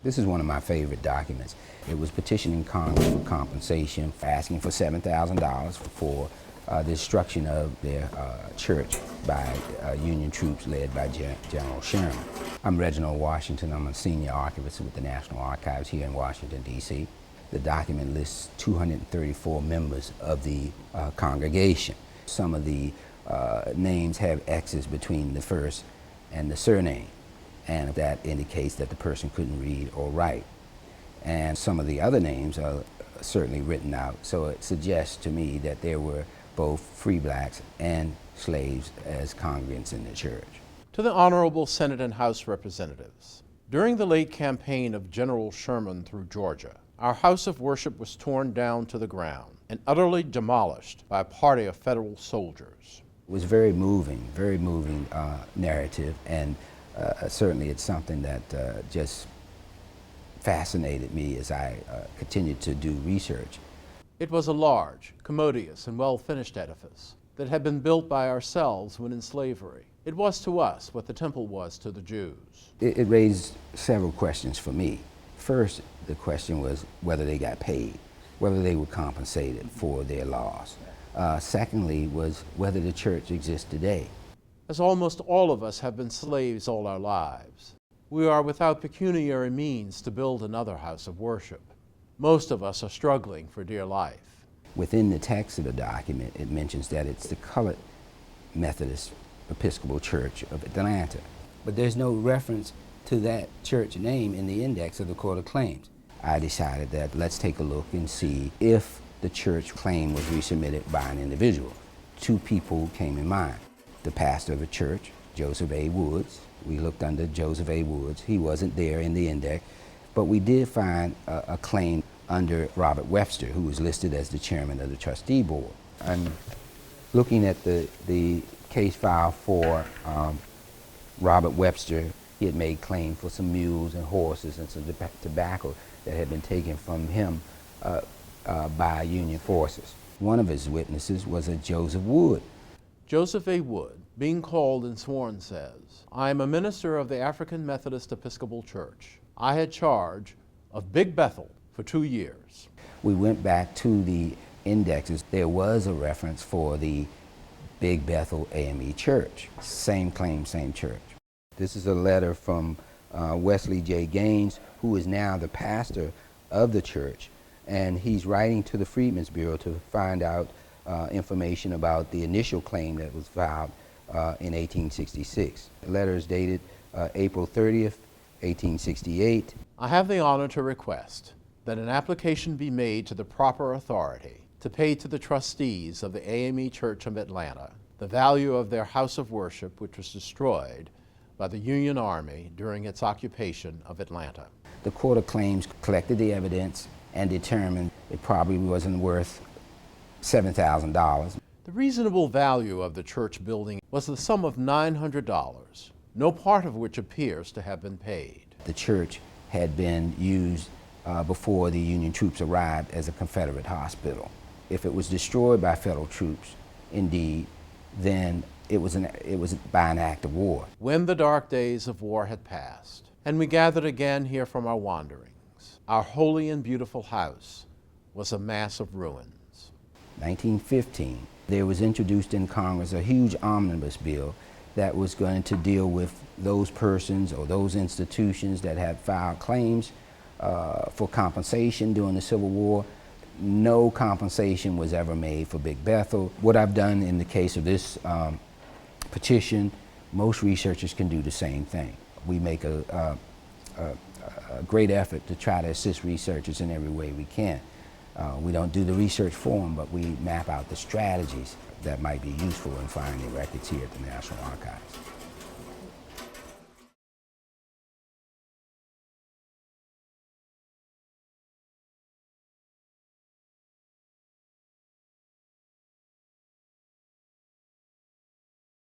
This is one of my favorite documents. It was petitioning Congress for compensation, asking for $7,000 for the destruction of their church by Union troops led by General Sherman. I'm Reginald Washington. I'm a senior archivist with the National Archives here in Washington, D.C. The document lists 234 members of the congregation. Some of the names have X's between the first and the surname, and that indicates that the person couldn't read or write. And some of the other names are certainly written out, so it suggests to me that there were both free blacks and slaves as congregants in the church. To the Honorable Senate and House Representatives, during the late campaign of General Sherman through Georgia, our house of worship was torn down to the ground and utterly demolished by a party of federal soldiers. It was very moving narrative, and certainly it's something that just fascinated me as I continued to do research. It was a large, commodious, and well-finished edifice that had been built by ourselves when in slavery. It was to us what the temple was to the Jews. It raised several questions for me. First, the question was whether they got paid, whether they were compensated for their loss. Secondly was whether the church exists today. As almost all of us have been slaves all our lives, we are without pecuniary means to build another house of worship. Most of us are struggling for dear life. Within the text of the document, it mentions that it's the colored Methodist Episcopal Church of Atlanta. But there's no reference to that church name in the index of the Court of Claims. I decided that let's take a look and see if the church claim was resubmitted by an individual. Two people came in mind. The pastor of the church, Joseph A. Woods. We looked under Joseph A. Woods. He wasn't there in the index, but we did find a claim under Robert Webster, who was listed as the chairman of the trustee board. I'm looking at the case file for Robert Webster. He had made claim for some mules and horses and some tobacco that had been taken from him by Union forces. One of his witnesses was a Joseph Wood. Joseph A. Wood, being called and sworn, says, "I am a minister of the African Methodist Episcopal Church. I had charge of Big Bethel for 2 years." We went back to the indexes. There was a reference for the Big Bethel AME Church. Same claim, same church. This is a letter from Wesley J. Gaines, who is now the pastor of the church, and he's writing to the Freedmen's Bureau to find out information about the initial claim that was filed in 1866. The letter is dated April 30th, 1868. I have the honor to request that an application be made to the proper authority to pay to the trustees of the AME Church of Atlanta the value of their house of worship, which was destroyed by the Union Army during its occupation of Atlanta. The Court of Claims collected the evidence and determined it probably wasn't worth $7,000. The reasonable value of the church building was the sum of $900, no part of which appears to have been paid. The church had been used before the Union troops arrived as a Confederate hospital. If it was destroyed by federal troops, indeed, then it was by an act of war. When the dark days of war had passed, and we gathered again here from our wanderings, our holy and beautiful house was a mass of ruins. 1915, there was introduced in Congress a huge omnibus bill that was going to deal with those persons or those institutions that had filed claims for compensation during the Civil War. No compensation was ever made for Big Bethel. What I've done in the case of this petition, most researchers can do the same thing. We make a great effort to try to assist researchers in every way we can. We don't do the research for them, but we map out the strategies that might be useful in finding records here at the National Archives.